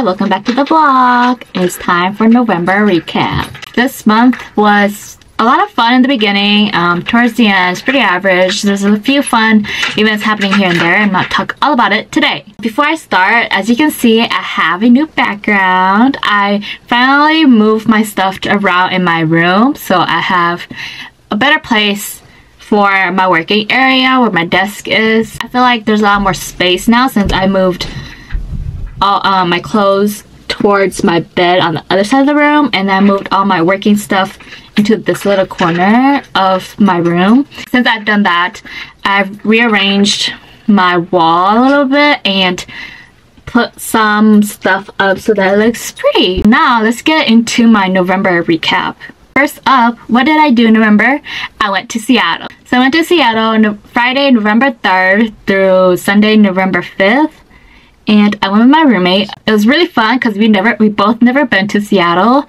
Welcome back to the vlog. It's time for November recap. This month was a lot of fun in the beginning. Towards the end, it's pretty average. There's a few fun events happening here and there. I'm not talk all about it today. Before I start, as you can see, I have a new background. I finally moved my stuff around in my room, so I have a better place for my working area where my desk is. I feel like there's a lot more space now since I moved all my clothes towards my bed on the other side of the room, and I moved all my working stuff into this little corner of my room. Since I've done that, I've rearranged my wall a little bit and put some stuff up so that it looks pretty. Now let's get into my November recap. First up, what did I do in November? I went to Seattle. So I went to Seattle on Friday, November 3rd through Sunday, November 5th. And I went with my roommate. It was really fun because we both never been to Seattle,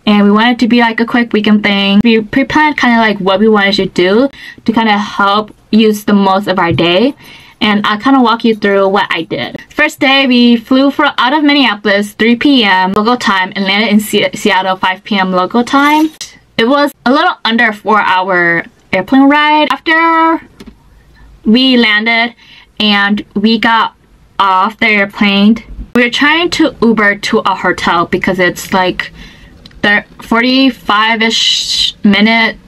and we wanted to be like a quick weekend thing. We pre-planned kind of like what we wanted to do to kind of help use the most of our day, and I'll kind of walk you through what I did. First day, we flew out of Minneapolis 3 p.m. local time and landed in Seattle 5 p.m. local time. It was a little under a 4-hour airplane ride. After we landed and we got off the airplane, we were trying to Uber to a hotel because it's like 45-ish minute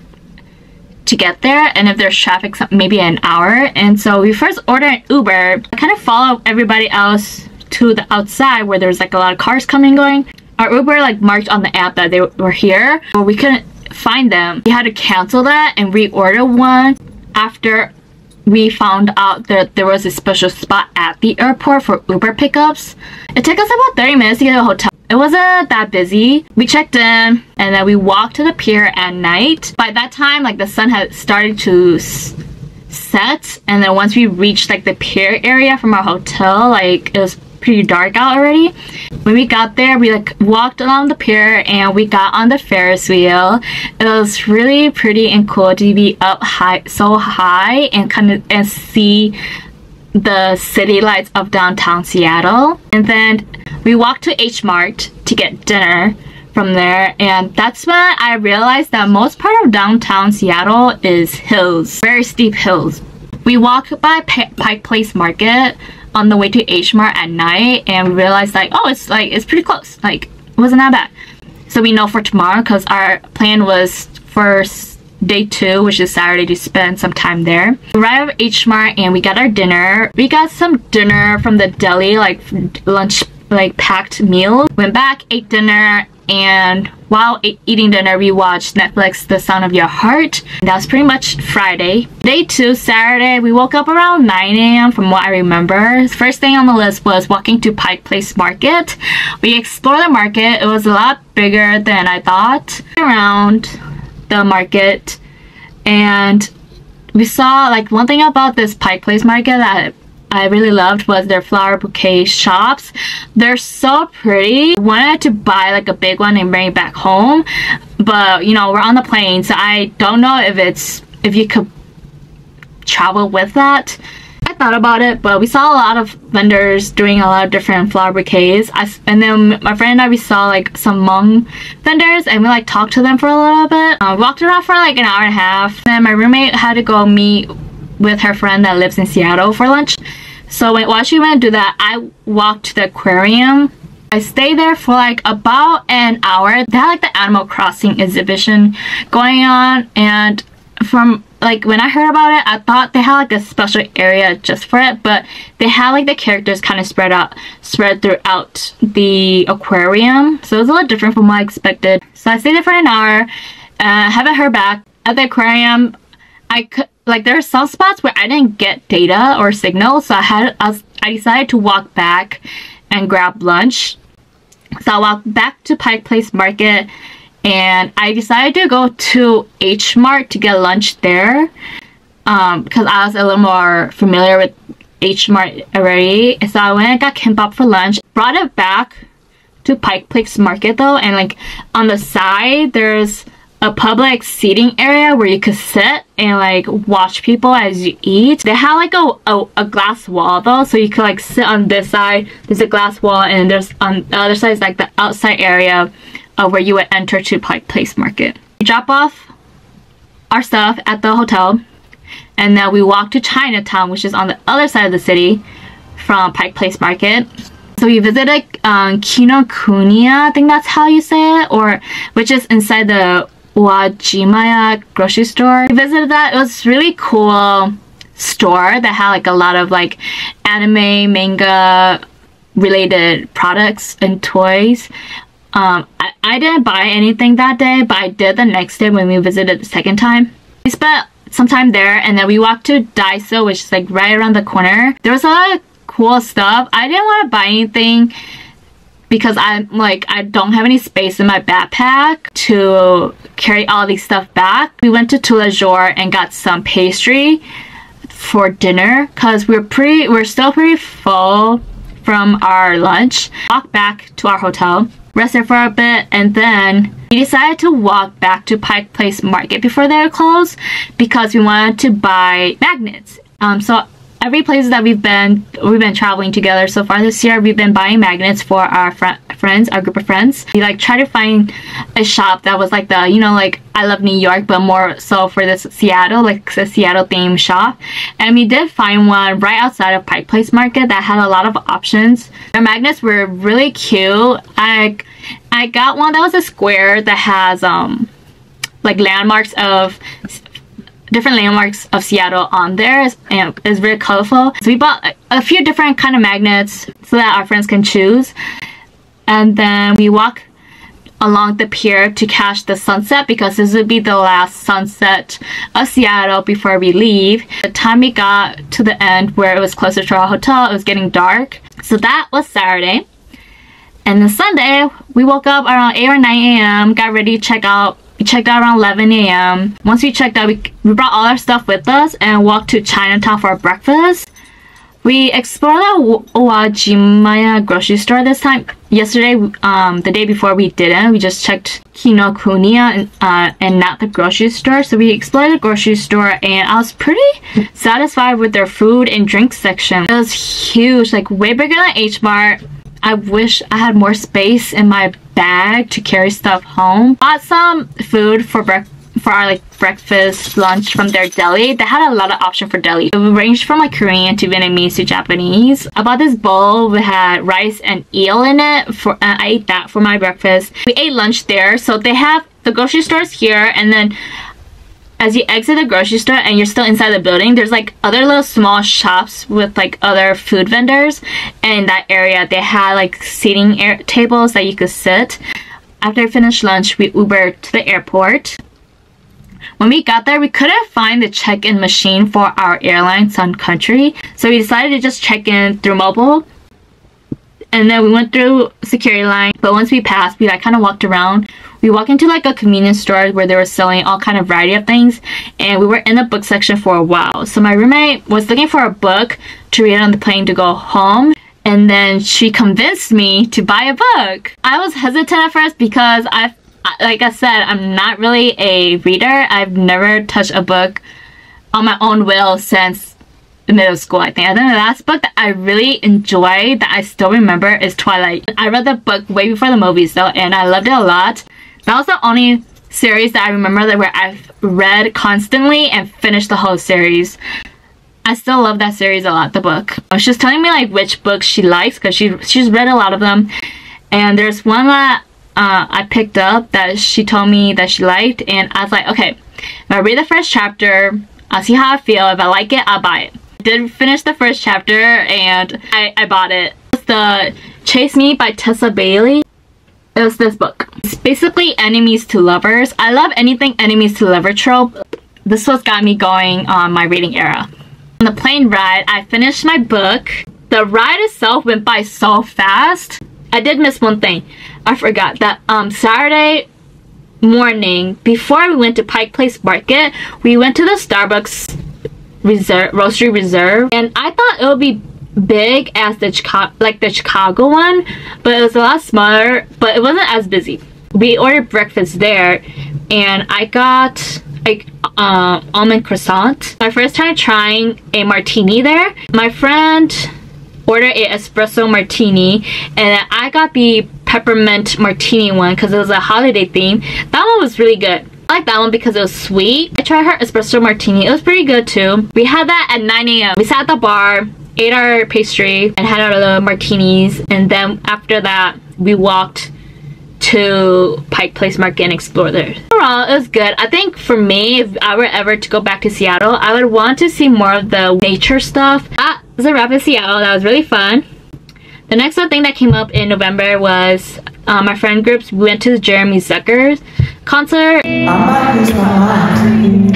to get there, and if there's traffic, maybe an hour. And so we first ordered an Uber. I kind of followed everybody else to the outside where there's like a lot of cars coming and going. Our Uber like marked on the app that they were here, but we couldn't find them. We had to cancel that and reorder one after we found out that there was a special spot at the airport for Uber pickups. It took us about 30 minutes to get to a hotel. It wasn't that busy. We checked in and then we walked to the pier at night. By that time, like the sun had started to set, and then once we reached like the pier area from our hotel, like it was pretty dark out already. When we got there, we like walked along the pier and we got on the Ferris wheel. It was really pretty and cool to be up high, so high, and kind of and see the city lights of downtown Seattle. And then we walked to H Mart to get dinner from there, and that's when I realized that most part of downtown Seattle is hills, very steep hills. We walked by Pike Place Market on the way to H Mart at night, and we realized like, oh, it's pretty close, like it wasn't that bad. So we know for tomorrow, because our plan was for day 2, which is Saturday, to spend some time there. We arrived at H Mart and we got our dinner. We got some dinner from the deli, like lunch, like packed meal. Went back, ate dinner, and while eating dinner, we watched Netflix The Sound of Your Heart. That was pretty much Friday. Day 2, Saturday, we woke up around 9 a.m. from what I remember. First thing on the list was walking to Pike Place Market. We explored the market. It was a lot bigger than I thought. Around the market, and we saw like one thing about this Pike Place Market that I really loved was their flower bouquet shops. They're so pretty. I wanted to buy like a big one and bring it back home, but you know, we're on the plane, so I don't know if you could travel with that. I thought about it, but we saw a lot of vendors doing a lot of different flower bouquets. And then my friend and I, we saw like some Hmong vendors, and we like talked to them for a little bit. Walked around for like an hour and a half. Then my roommate had to go meet with her friend that lives in Seattle for lunch. So while she went to do that, I walked to the aquarium. I stayed there for like about an hour. They had like the Animal Crossing exhibition going on, and from like when I heard about it, I thought they had like a special area just for it, but they had like the characters kind of spread throughout the aquarium, so it was a little different from what I expected. So I stayed there for an hour. Haven't heard back. At the aquarium, I could, like, there are some spots where I didn't get data or signal, so I decided to walk back and grab lunch. So I walked back to Pike Place Market, and I decided to go to H Mart to get lunch there, because I was a little more familiar with H Mart already. So I went and got kimbap for lunch, brought it back to Pike Place Market though, and like on the side there's a public seating area where you could sit and like watch people as you eat. They have like a glass wall though, so you could like sit on this side, there's a glass wall, and there's on the other side is like the outside area where you would enter to Pike Place Market. We drop off our stuff at the hotel, and then we walk to Chinatown, which is on the other side of the city from Pike Place Market. So we visited Kinokuniya, I think that's how you say it, or which is inside the Uwajimaya grocery store. We visited that. It was really cool store that had like a lot of like anime, manga related products and toys. I didn't buy anything that day, but I did the next day when we visited the second time. We spent some time there, and then we walked to Daiso, which is like right around the corner. There was a lot of cool stuff. I didn't want to buy anything because I don't have any space in my backpack to carry all these stuff back. We went to Tula Jour and got some pastry for dinner because we're still pretty full from our lunch. Walked back to our hotel, rested for a bit, and then we decided to walk back to Pike Place Market before they were closed because we wanted to buy magnets. So every place that we've been traveling together so far this year, we've been buying magnets for our friends, our group of friends. We like try to find a shop that was like the, you know, like I Love New York, but more so for this Seattle, like the Seattle themed shop. And we did find one right outside of Pike Place Market that had a lot of options. Their magnets were really cute. I got one that was a square that has like different landmarks of Seattle on there, and it's very colorful. So we bought a few different kind of magnets so that our friends can choose. And then we walk along the pier to catch the sunset because this would be the last sunset of Seattle before we leave. By the time we got to the end where it was closer to our hotel, it was getting dark. So that was Saturday. And then Sunday, we woke up around 8 or 9 a.m., got ready to check out. We checked out around 11 a.m. Once we checked out, we brought all our stuff with us and walked to Chinatown for breakfast. We explored the Uwajimaya grocery store this time. Yesterday, the day before, we didn't. We just checked Kinokuniya and not the grocery store. So we explored the grocery store, and I was pretty satisfied with their food and drink section. It was huge, like way bigger than H Mart. I wish I had more space in my bag to carry stuff home. Bought some food for our like breakfast, lunch from their deli. They had a lot of options for deli. It ranged from like Korean to Vietnamese to Japanese. I bought this bowl. We had rice and eel in it. I ate that for my breakfast. We ate lunch there. So they have the grocery stores here, and then as you exit the grocery store and you're still inside the building, there's like other little small shops with like other food vendors. And in that area, they had like seating tables that you could sit. After I finished lunch, we Ubered to the airport. When we got there, we couldn't find the check-in machine for our airline, Sun Country. So we decided to just check in through mobile. And then we went through security line. But once we passed, we like kind of walked around. We walked into like a convenience store where they were selling all kind of variety of things, and we were in the book section for a while. So my roommate was looking for a book to read on the plane to go home, and then she convinced me to buy a book. I was hesitant at first because like I said, I'm not really a reader. I've never touched a book on my own will since middle school, I think. And then the last book that I really enjoyed that I still remember is Twilight. I read the book way before the movies though, and I loved it a lot. That was the only series that I remember where I've read constantly and finished the whole series. I still love that series a lot, the book. She was telling me like which books she likes because she's read a lot of them. And there's one that I picked up that she told me that she liked, and I was like, okay, if I read the first chapter, I'll see how I feel. If I like it, I'll buy it. I did finish the first chapter and I bought it. It's the Chase Me by Tessa Bailey. It was this book. It's basically enemies to lovers. I love anything enemies to lover trope. this was got me going on my reading era. On the plane ride, I finished my book. The ride itself went by so fast. I did miss one thing. I forgot that Saturday morning, before we went to Pike Place Market, we went to the Starbucks Roastery Reserve, and I thought it would be big as the Chicago one, but it was a lot smaller, but it wasn't as busy. We ordered breakfast there, and I got like almond croissant. My first time trying a martini there. My friend ordered a espresso martini, and I got the peppermint martini one because it was a holiday theme. That one was really good. I like that one because it was sweet. I tried her espresso martini. It was pretty good too. We had that at 9 a.m. We sat at the bar, ate our pastry, and had our martinis, and then after that we walked to Pike Place Market and explore there. Overall, it was good. I think for me, if I were ever to go back to Seattle, I would want to see more of the nature stuff. That was a wrap in Seattle. That was really fun. The next thing that came up in November was my friend groups. We went to the Jeremy Zucker concert. I might lose my mind,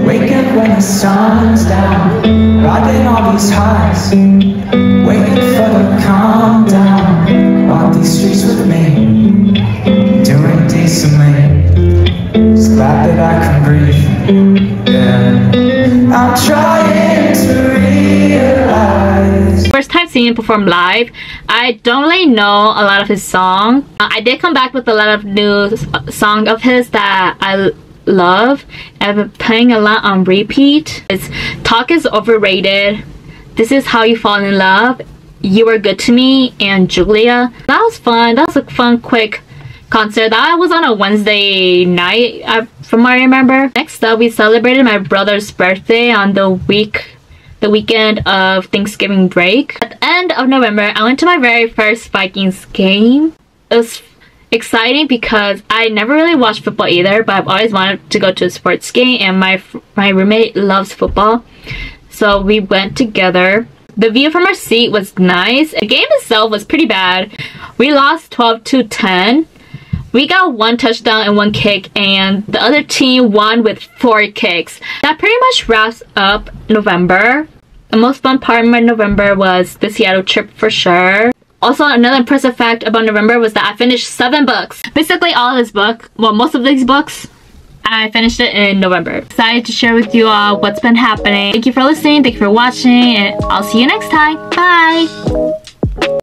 wake up when the sun's down, riding all these highs, waiting for the calm down. Walk these streets with me, doing decently, just glad that I can breathe, yeah. I'm trying to realize. First time seeing him perform live. I don't really know a lot of his songs. I did come back with a lot of new songs of his that I love. I've been playing a lot on repeat. It's Talk Is Overrated, This Is How You Fall in Love, You Were Good to Me, and Julia. That was fun. That was a fun, quick concert. That was on a Wednesday night, from what I remember. Next up, we celebrated my brother's birthday on the weekend of Thanksgiving break. At the end of November, I went to my very first Vikings game. It was exciting because I never really watched football either, but I've always wanted to go to a sports game, and my roommate loves football, so we went together. The view from our seat was nice. The game itself was pretty bad. We lost 12-10. We got 1 touchdown and 1 kick, and the other team won with 4 kicks. That pretty much wraps up November. The most fun part of my November was the Seattle trip for sure. Also, another impressive fact about November was that I finished 7 books. Basically all of this book, well, most of these books, I finished it in November. Excited to share with you all what's been happening. Thank you for listening, thank you for watching, and I'll see you next time. Bye!